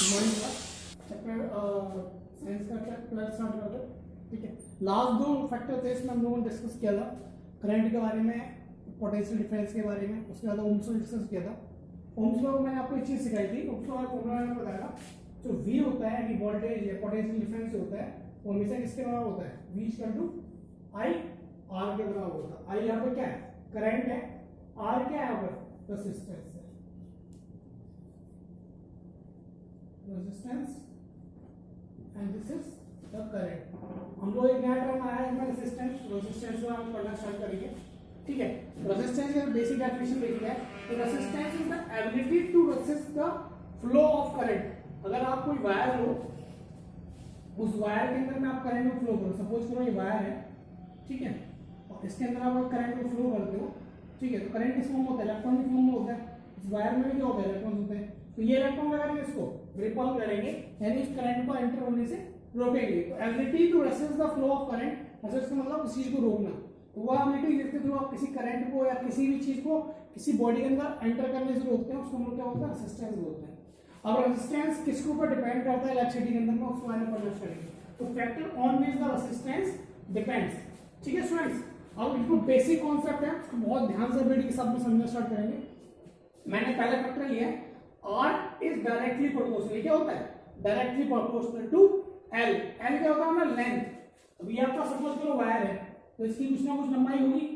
Morning का chapter science का twelfth start करते हैं। ठीक है, लास्ट दो फैक्टर थे इसमें हम लोगों ने डिस्कस किया था करंट के बारे में, पोटेंशियल डिफरेंस के बारे में, उसके बाद ओम्स लॉ डिस्कस किया था। ओम्स लॉ में मैंने आपको एक चीज सिखाई थी, ओम्स लॉ का फॉर्मूला मैंने बताया जो V होता है कि वोल्टेज या पोटेंशियल डिफरेंस होता है वो हमेशा किसके बराबर होता है, V equal to I R के बराबर होता है। I यहाँ पे क्या है, करंट है, R क्या है यहाँ पर, रेजिस्टेंस है, resistance and this is the current. हम लोग एक नया टर्म आया है रेजिस्टेंस, रेजिस्टेंस को हम पढ़ना स्टार्ट करेंगे। ठीक है, रेजिस्टेंस का बेसिक डेफिनेशन देखिए है, तो resistance is the ability to resist the flow of current. अगर आप कोई वायर लो, उस वायर के अंदर में आप करंट को फ्लो करो, सपोज करो ये वायर है, ठीक है, और इसके अंदर आप करंट को फ्लो करते हो, ठीक है, तो करंट किस फॉर्म में होता है, इलेक्ट्रॉन की फॉर्म में होता है। इस वायर में भी क्या होता है, इलेक्ट्रॉन होते हैं, तो ये इलेक्ट्रॉन क्या करेंगे, इसको रिपल करेंगे, यानी इस करंट को एंटर होने से रोकेंगे। तो ability to resist the flow of current, resist का मतलब किसी चीज को रोकना, तो वो एबिलिटी जिसके थ्रू आप किसी करंट को या किसी भी चीज को किसी बॉडी के अंदर एंटर करने से रोकते हैं, उसको हम लोग क्या बोलते हैं, रेजिस्टेंस बोलते हैं। अब रेजिस्टेंस किसके ऊपर डिपेंड करता है, इलेक्ट्रिसिटी के अंदर में, उसको मैंने पढ़ना करेंगे। तो factor on which the resistance depends. ठीक है स्टूडेंट्स, अब इनको बेसिक कॉन्सेप्ट है, उसको बहुत ध्यान से वीडियो के साथ में समझना स्टार्ट करेंगे। मैंने पहला फैक्टर लिया है, R इज डायरेक्टली प्रोपोर्शनल। क्या होता है, directly proportional to L। L क्या होता है ना, लेंथ। अभी आपका सपोज करो वायर है, तो इसकी कुछ ना कुछ लंबाई होगी,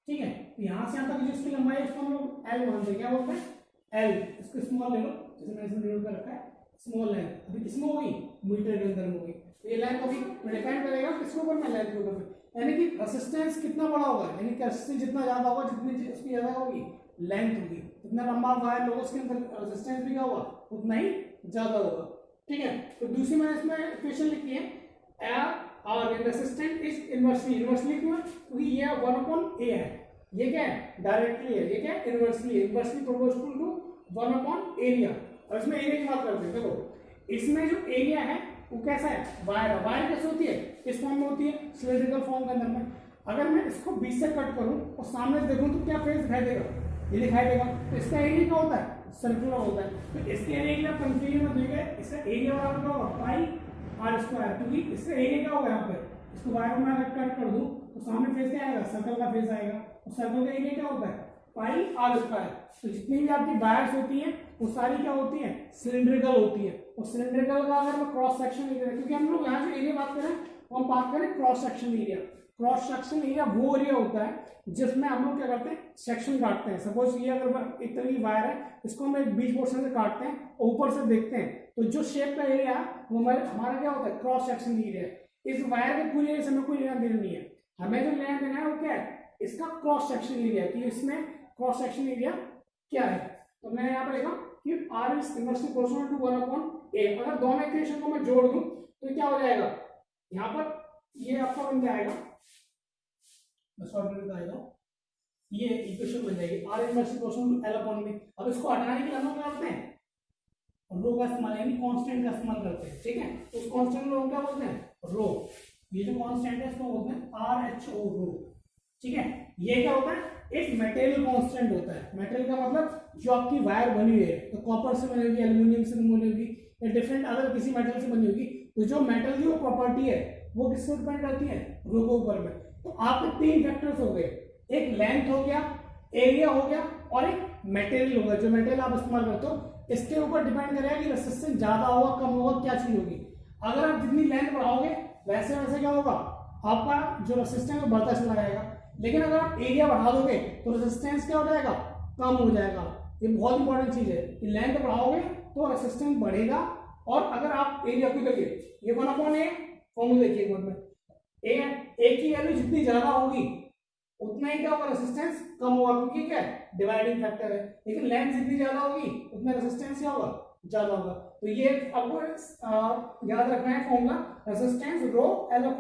ठीक है, तो यहां से यहां तक जो इसकी लंबाई है उसको हम लोग L मानते हैं। क्या बोलते हैं, L। इसको स्मॉल ले लो, जैसे मैंने इसमें नोट कर रखा है, स्मॉल लेंथ। अभी किसमें होगी, मीटर के अंदर में होगी, तो ये लेंथ होगी, तो डिपेंड करेगा किसके ऊपर, मैं लेंथ के ऊपर, यानी कि रेजिस्टेंस कितना बड़ा होगा, यानी कि रेजिस्टेंस जितना ज्यादा होगा, जितनी उसकी ज्यादा होगी लेंथ होगी, जितना लंबा वायर लोगे उसके अंदर रेजिस्टेंस भी क्या होगा, उतना ही ज्यादा होगा। ठीक है, तो दूसरी मैंने इसमें इक्वेशन लिखी है, R रेजिस्टेंस इज इनवर्सली क्यों है, क्योंकि ये 1/a है, ये क्या है, डायरेक्टली है, ये क्या है, इनवर्सली प्रोपोर्शनल टू 1/, एरिया। और इसमें एरिया की बात करते हैं, देखो इसमें जो एरिया है वो कैसा है, वायर। वायर कैसे होती है, इस फॉर्म में होती है, सिलिंड्रिकल फॉर्म के अंदर में। अगर मैं इसको बीच से कट करूं और सामने देखूं तो क्या फेस दिखाई देगा, ये दिखाई देगा, तो इसका एरिया क्या होता है, सर्कुलर होता है। तो इसके एरिया की आप कंफ्यूजन में देंगे, इसका एरिया बराबर क्या होगा, पाई आर स्क्वायर, क्योंकि इसका एरिया क्या होगा, यहाँ पे इसको वायर को मैं कट कर दूं तो सामने फेस क्या आएगा, सर्कल का फेस आएगा, और सर्कल का एरिया क्या होता है, पाई आर स्क्वायर। तो जितनी भी आपकी वायर्स होती हैं वो सारी क्या होती हैं, सिलिंड्रिकल होती है। और सिलिंड्रिकल का अगर मैं क्रॉस सेक्शन एरिया, क्योंकि हम लोग यहाँ जो एरिया बात करें वो हम बात करें cross section area. Cross section area वो एरिया होता है जिसमें हम लोग क्या करते हैं, सेक्शन काटते हैं। सपोज ये अगर एक तरह की वायर है, इसको हम एक बीच पोर्शन से काटते हैं और ऊपर से देखते हैं, तो जो शेप का एरिया है वो हमारा क्या होता है, क्रॉस सेक्शन एरिया। इस वायर के पूरे एरिया से हमें कोई लेना देना नहीं है, हमें जो लेना देना है वो क्या है, इसका क्रॉस सेक्शन एरिया, कि इसमें क्रॉस सेक्शन एरिया क्या है। तो मैंने यहाँ पे लिखा कि R is inversely proportional to 1/a। अगर दोनों इक्वेशन को मैं जोड़ दूं तो क्या हो जाएगा, यहाँ पर ये आपका बन जाएगा, ये इक्वेशन बन जाएगी, R inversely proportional to L/b। अब इसको हटाने के लिए हम लोग क्या करते हैं, रो का इस्तेमाल, यानी कांस्टेंट का इस्तेमाल करते हैं। ठीक है, तो उस कांस्टेंट को क्या बोलते हैं, रो। ये जो कांस्टेंट है इसको बोलते हैं RHO, रो। ठीक है, ये क्या होता है, एक मेटेरियल कांस्टेंट होता है। मेटेरियल का मतलब जो आपकी वायर बनी हुई है, तो कॉपर से बनी होगी, एल्यूमिनियम से बनी होगी, या डिफरेंट अदर किसी मेटल से बनी होगी, तो जो मेटल की वो प्रॉपर्टी है वो किससे डिपेंड करती है, रो के ऊपर में। तो आपके तीन फैक्टर्स हो गए, एक लेंथ हो गया, एरिया हो गया, और एक मटेरियल होगा, जो मटेरियल आप इस्तेमाल करते हो इसके ऊपर डिपेंड करेगा कि रेजिस्टेंस ज्यादा होगा, कम होगा, क्या चीज होगी। अगर आप जितनी लेंथ बढ़ाओगे वैसे वैसे क्या होगा, आपका जो रेजिस्टेंस है बढ़ता चला जाएगा। लेकिन अगर आप एरिया बढ़ा दोगे तो रेजिस्टेंस क्या हो जाएगा, कम हो जाएगा। ये बहुत इंपॉर्टेंट चीज है कि लेंथ बढ़ाओगे तो रेजिस्टेंस बढ़ेगा, और अगर आप एरिया को देखिए, ये 1/a फॉर्मूला देखिए एक बार में, ए की वैल्यू जितनी ज्यादा होगी उतना ही क्या होगा, रेजिस्टेंस कम होगा, क्योंकि क्या है, डिवाइडिंग फैक्टर है। लेकिन लेंथ जितनी ज्यादा होगी उतना रेजिस्टेंस क्या होगा, ज्यादा होगा। तो ये आपको याद रखना है फॉर्मूला, रेजिस्टेंस रो L/a।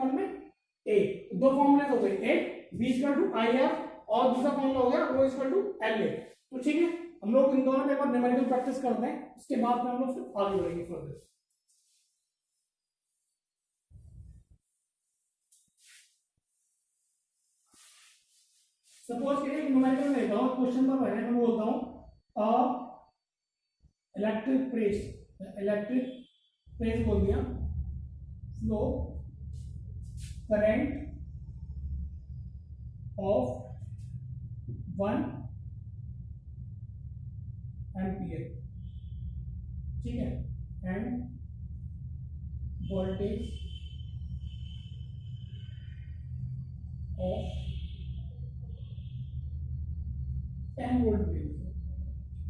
दो फॉर्मूले हो गए, एक V इक्वल टू IR और दूसरा फॉर्मूला हो गया रो इक्वल टू LA। तो ठीक है, हम लोग इन दोनों पे एक बार न्यूमेरिकल प्रैक्टिस करते हैं, उसके बाद में हम लोग फिर आगे बढ़ेंगे फर्दर। सपोज करिए न्यूमेरिकल में लेता हूं, क्वेश्चन नंबर 1 मैं बोलता हूं इलेक्ट्रिक प्रेस इलेक्ट्रिक फेज बोल दिया, फ्लो करंट ऑफ 1 एम्पियर, ठीक है, एंड वोल्टेज ऑफ 10 वोल्ट भी,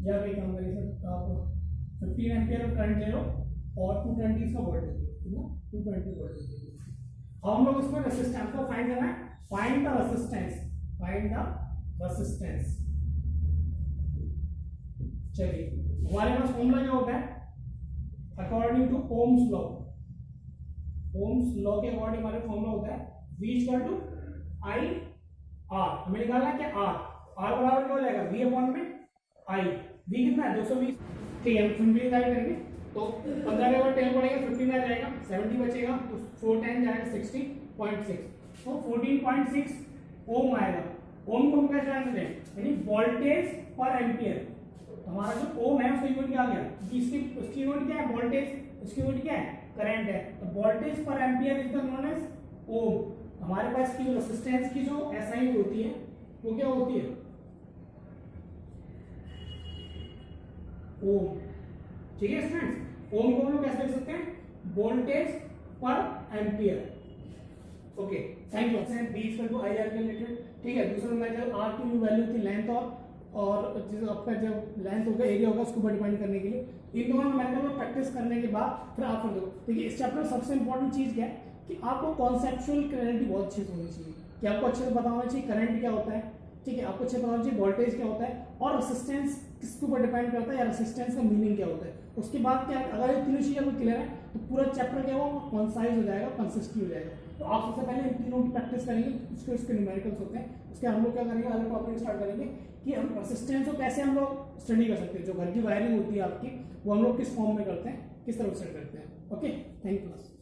या कोई काम करिए आप 15 एम्पियर का करंट ले लो और 220 का वोल्टेज ले लो, 220 वोल्टेज ले लो। अब हम लोग इसमें रेसिस्टेंस को फाइंड करना है, find the resistance, find the resistance. चलिए हमारे पास फॉर्मूला क्या होता है, according to Ohm's law, Ohm's law के अकॉर्डिंग हमारे फॉर्मूला होता है V equal to I R, हमें निकालना है क्या R बराबर क्या हो जाएगा V अपॉन में I, V कितना है 220, ठीक है, हम 15 ऐड करेंगे तो 15 के बाद 10 पड़ेगा 15 आ जाएगा, 70 बचेगा तो 4 10 जाएगा 60.6, तो 14.6 ओम आएगा। ओम को हम कैसे जान सकते हैं, यानी वोल्टेज पर एम्पियर, हमारा जो ओम है उसका यूनिट क्या आ गया, उसकी यूनिट क्या है वोल्टेज, उसकी यूनिट क्या है करंट है, तो वोल्टेज पर ampere is the known as ohm. हमारे पास की रेजिस्टेंस की जो SI होती है वो क्या होती है ओम, ठीक है स्टूडेंट्स। ओम को हम लोग कैसे लिख सकते हैं, वोल्टेज पर ampere. Okay thank you. B equal to IR के रिलेटेड, ठीक है। दूसरा मैं जब R की वैल्यू थी लेंथ और जो आपका जब लेंथ होगा एरिया होगा उसको डिफाइन करने के लिए, इन दोनों मैथड में प्रैक्टिस करने के बाद फिर आप कर दो। देखिए इस चैप्टर में सबसे इंपॉर्टेंट चीज क्या है कि आपको कॉन्सेप्चुअल क्लैरिटी बहुत अच्छे से होनी चाहिए, कि आपको अच्छे से पता होना चाहिए करंट क्या होता है, ठीक है, आपको अच्छे पता होना चाहिए वोल्टेज क्या होता है और रेसिस्टेंस किसके ऊपर डिपेंड करता है या रेसिस्टेंस का मीनिंग क्या होता है। उसके बाद क्या अगर ये तीनों चीजें आपको क्लियर है तो पूरा चैप्टर क्या होगा कॉन्साइज हो जाएगा, कंसिस्टेंट हो जाएगा। तो आप सबसे पहले इन तीनों की प्रैक्टिस करेंगे, उसके न्यूमेरिकल्स होते हैं, उसके हम लोग क्या करेंगे अलग टॉपिक स्टार्ट करेंगे कि हम रेसिस्टेंस को कैसे हम लोग स्टडी कर सकते हैं, जो घर की वायरिंग होती है आपकी वो हम लोग किस फॉर्म में करते हैं, किस तरह से करते हैं। Okay thank you.